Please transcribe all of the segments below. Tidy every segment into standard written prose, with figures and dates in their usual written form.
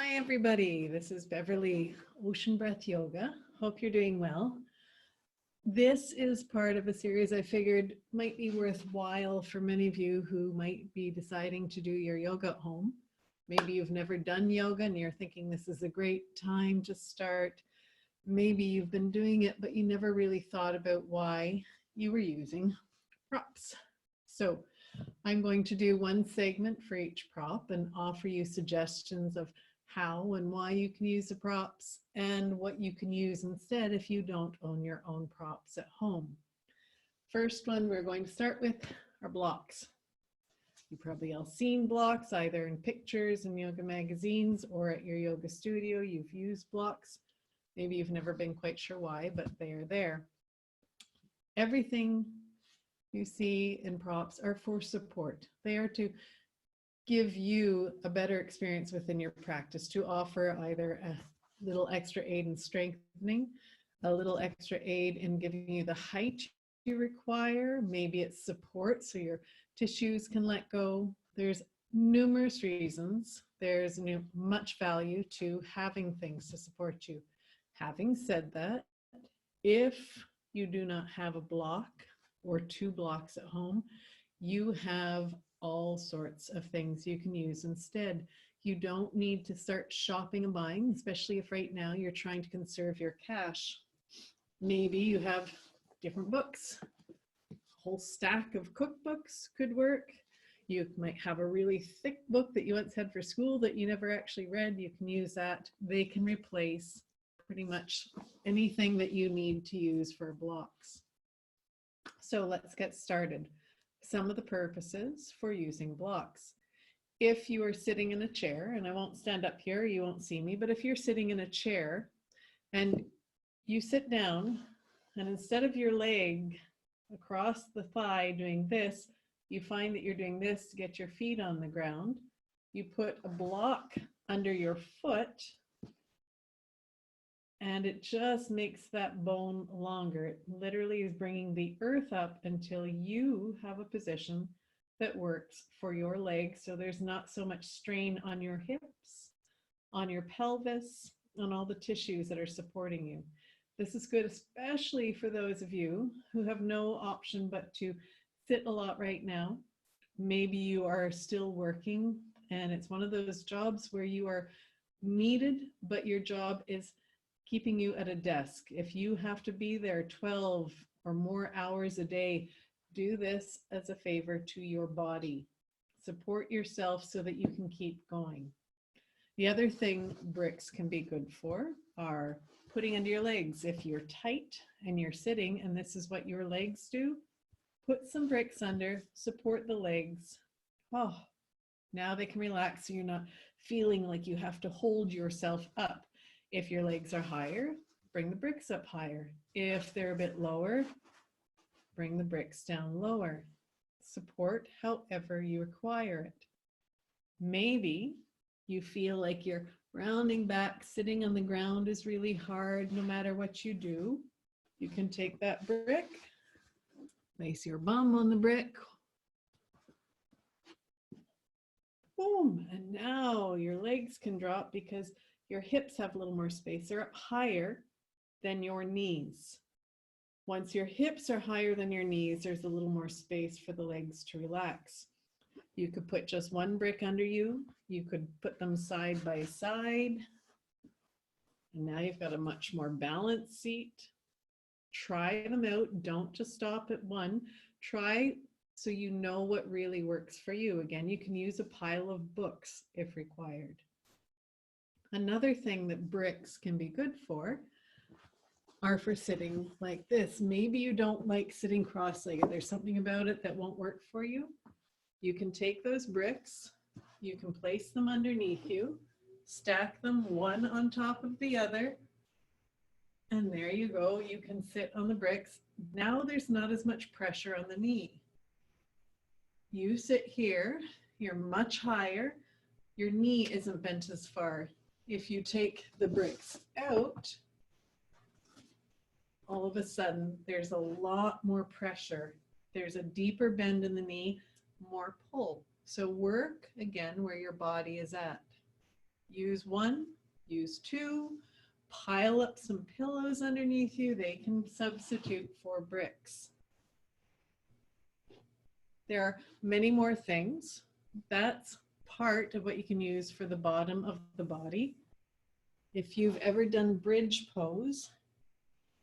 Hi, everybody. This is Beverly Ocean Breath Yoga. Hope you're doing well. This is part of a series I figured might be worthwhile for many of you who might be deciding to do your yoga at home. Maybe you've never done yoga and you're thinking this is a great time to start. Maybe you've been doing it, but you never really thought about why you were using props. So I'm going to do one segment for each prop and offer you suggestions of how and why you can use the props and what you can use instead if you don't own your own props at home. First one we're going to start with are blocks. You've probably all seen blocks either in pictures in yoga magazines or at your yoga studio. You've used blocks. Maybe you've never been quite sure why, but they are there. Everything you see in props are for support. They are to give you a better experience within your practice, to offer either a little extra aid in strengthening, a little extra aid in giving you the height you require. Maybe it's support so your tissues can let go. There's numerous reasons. There's much value to having things to support you. Having said that, if you do not have a block or two blocks at home, you have all sorts of things you can use instead. You don't need to start shopping and buying, especially if right now you're trying to conserve your cash. Maybe you have different books. A whole stack of cookbooks could work. You might have a really thick book that you once had for school that you never actually read. You can use that. They can replace pretty much anything that you need to use for blocks. So let's get started. Some of the purposes for using blocks. If you are sitting in a chair, and I won't stand up here, you won't see me, but if you're sitting in a chair and you sit down and instead of your leg across the thigh doing this, you find that you're doing this to get your feet on the ground. You put a block under your foot and it just makes that bone longer. It literally is bringing the earth up until you have a position that works for your legs. So there's not so much strain on your hips, on your pelvis, on all the tissues that are supporting you. This is good, especially for those of you who have no option but to sit a lot right now. Maybe you are still working and it's one of those jobs where you are needed, but your job is keeping you at a desk. If you have to be there 12 or more hours a day, do this as a favor to your body. Support yourself so that you can keep going. The other thing bricks can be good for are putting under your legs. If you're tight and you're sitting and this is what your legs do, put some bricks under, support the legs. Oh, now they can relax so you're not feeling like you have to hold yourself up. If your legs are higher, bring the bricks up higher. If they're a bit lower, bring the bricks down lower. Support however you require it. Maybe you feel like you're rounding back, sitting on the ground is really hard no matter what you do. You can take that brick, place your bum on the brick. Boom, and now your legs can drop because your hips have a little more space. They're up higher than your knees. Once your hips are higher than your knees, there's a little more space for the legs to relax. You could put just one brick under you. You could put them side by side. And now you've got a much more balanced seat. Try them out. Don't just stop at one. Try so you know what really works for you. Again, you can use a pile of books if required. Another thing that bricks can be good for are for sitting like this. Maybe you don't like sitting cross-legged. There's something about it that won't work for you. You can take those bricks, you can place them underneath you, stack them one on top of the other, and there you go. You can sit on the bricks. Now there's not as much pressure on the knee. You sit here, you're much higher, your knee isn't bent as far. If you take the bricks out, all of a sudden there's a lot more pressure. There's a deeper bend in the knee, more pull. So work again where your body is at. Use one, use two, pile up some pillows underneath you. They can substitute for bricks. There are many more things. That's part of what you can use for the bottom of the body. If you've ever done bridge pose,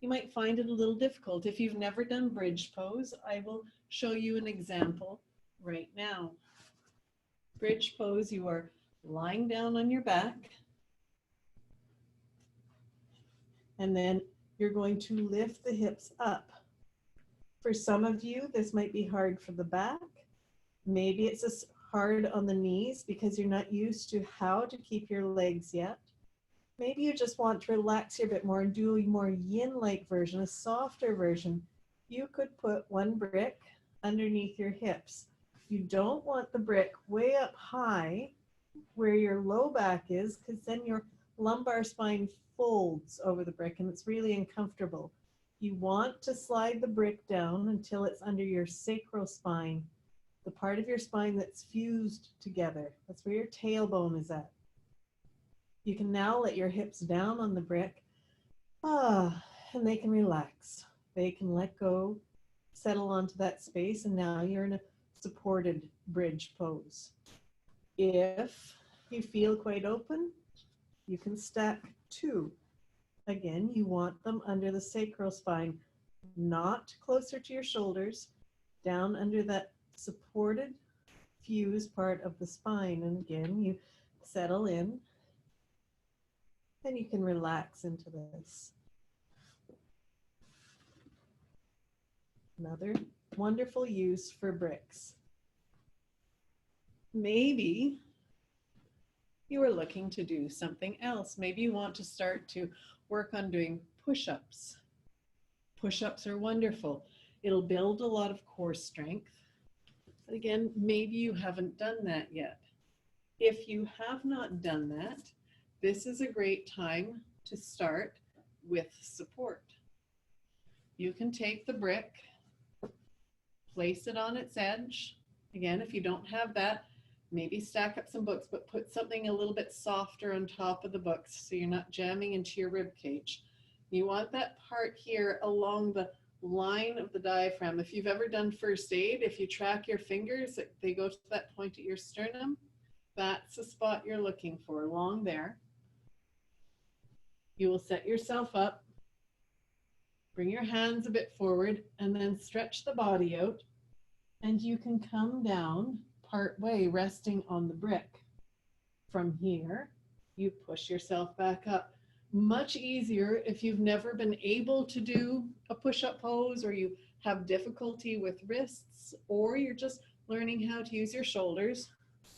you might find it a little difficult. If you've never done bridge pose, I will show you an example right now. Bridge pose, you are lying down on your back, and then you're going to lift the hips up. For some of you, this might be hard for the back. Maybe it's hard on the knees because you're not used to how to keep your legs yet. Maybe you just want to relax here a bit more and do a more yin-like version, a softer version. You could put one brick underneath your hips. You don't want the brick way up high where your low back is, because then your lumbar spine folds over the brick and it's really uncomfortable. You want to slide the brick down until it's under your sacral spine, the part of your spine that's fused together. That's where your tailbone is at. You can now let your hips down on the brick, and they can relax. They can let go, settle onto that space, and now you're in a supported bridge pose. If you feel quite open, you can stack two. Again, you want them under the sacral spine, not closer to your shoulders, down under that supported, fused part of the spine. And again, you settle in. And you can relax into this. Another wonderful use for bricks. Maybe you are looking to do something else. Maybe you want to start to work on doing push-ups. Push-ups are wonderful. It'll build a lot of core strength. But again, maybe you haven't done that yet. If you have not done that, this is a great time to start with support. You can take the brick, place it on its edge. Again, if you don't have that, maybe stack up some books, but put something a little bit softer on top of the books so you're not jamming into your rib cage. You want that part here along the line of the diaphragm. If you've ever done first aid, if you track your fingers, they go to that point at your sternum. That's the spot you're looking for, along there. You will set yourself up, bring your hands a bit forward, and then stretch the body out. And you can come down part way, resting on the brick. From here, you push yourself back up. Much easier if you've never been able to do a push-up pose, or you have difficulty with wrists, or you're just learning how to use your shoulders,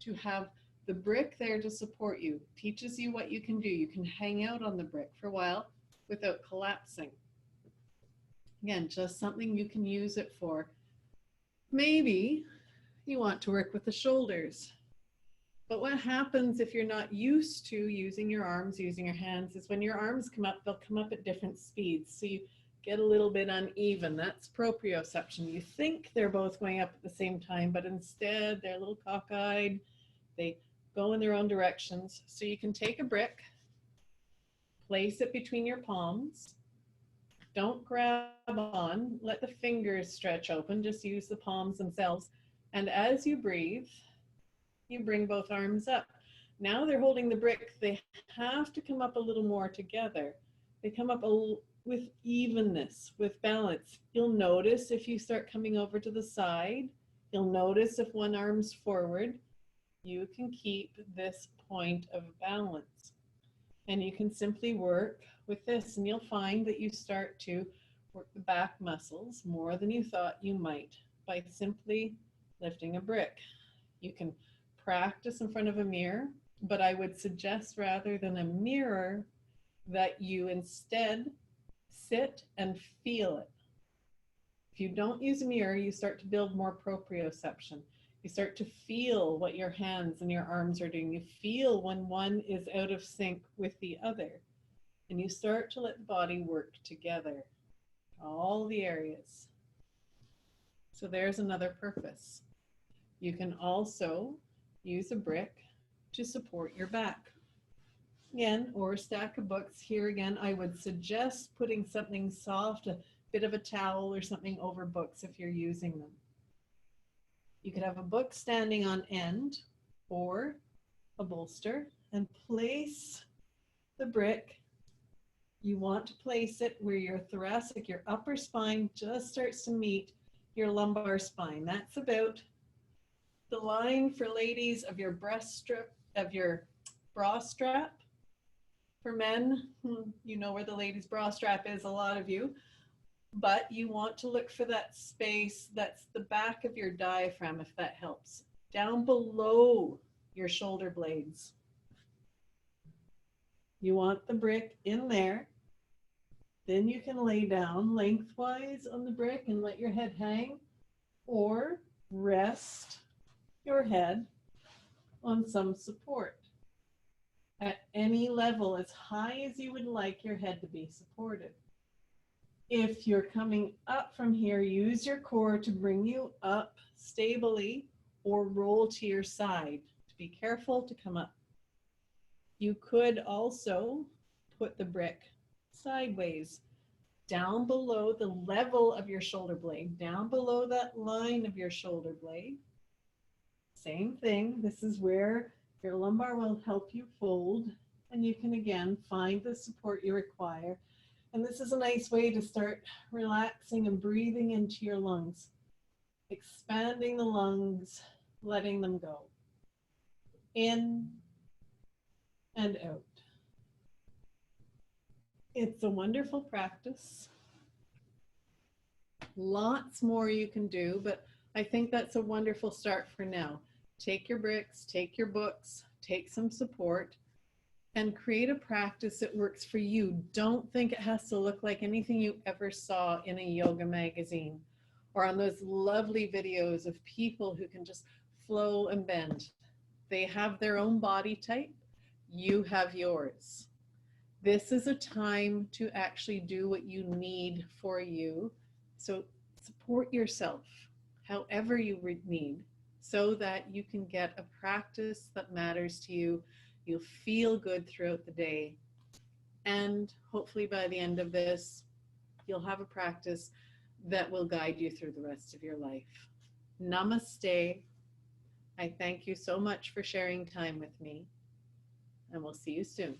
to have the brick there to support you. Teaches you what you can do. You can hang out on the brick for a while without collapsing. Again, just something you can use it for. Maybe you want to work with the shoulders. But what happens if you're not used to using your arms, using your hands, is when your arms come up, they'll come up at different speeds. So you get a little bit uneven. That's proprioception. You think they're both going up at the same time, but instead they're a little cockeyed. They go in their own directions. So you can take a brick, place it between your palms. Don't grab on, let the fingers stretch open, just use the palms themselves. And as you breathe, you bring both arms up. Now they're holding the brick. They have to come up a little more together. They come up with evenness, with balance. You'll notice if you start coming over to the side, you'll notice if one arm's forward, you can keep this point of balance. And you can simply work with this, and you'll find that you start to work the back muscles more than you thought you might by simply lifting a brick. You can practice in front of a mirror, but I would suggest, rather than a mirror, that you instead sit and feel it. If you don't use a mirror, you start to build more proprioception. You start to feel what your hands and your arms are doing. You feel when one is out of sync with the other. And you start to let the body work together, all the areas. So there's another purpose. You can also use a brick to support your back. again, or a stack of books. Here again, I would suggest putting something soft, a bit of a towel or something over books if you're using them. You could have a book standing on end or a bolster, and place the brick. You want to place it where your thoracic, your upper spine just starts to meet your lumbar spine. That's about the line for ladies of your breast strip, of your bra strap. For men, you know where the ladies' bra strap is, a lot of you, but you want to look for that space that's the back of your diaphragm, if that helps, down below your shoulder blades. You want the brick in there. Then you can lay down lengthwise on the brick and let your head hang, or rest your head on some support at any level as high as you would like your head to be supported. If you're coming up from here, use your core to bring you up stably or roll to your side. Be careful to come up. You could also put the brick sideways down below the level of your shoulder blade, down below that line of your shoulder blade. Same thing. This is where your lumbar will help you fold, and you can again find the support you require. And this is a nice way to start relaxing and breathing into your lungs, expanding the lungs, letting them go in and out. It's a wonderful practice. Lots more you can do, but I think that's a wonderful start for now. Take your bricks, take your books, take some support, and create a practice that works for you. Don't think it has to look like anything you ever saw in a yoga magazine or on those lovely videos of people who can just flow and bend. They have their own body type. You have yours. This is a time to actually do what you need for you. So support yourself however you need, so that you can get a practice that matters to you. You'll feel good throughout the day. And hopefully by the end of this, you'll have a practice that will guide you through the rest of your life. Namaste. I thank you so much for sharing time with me, and we'll see you soon.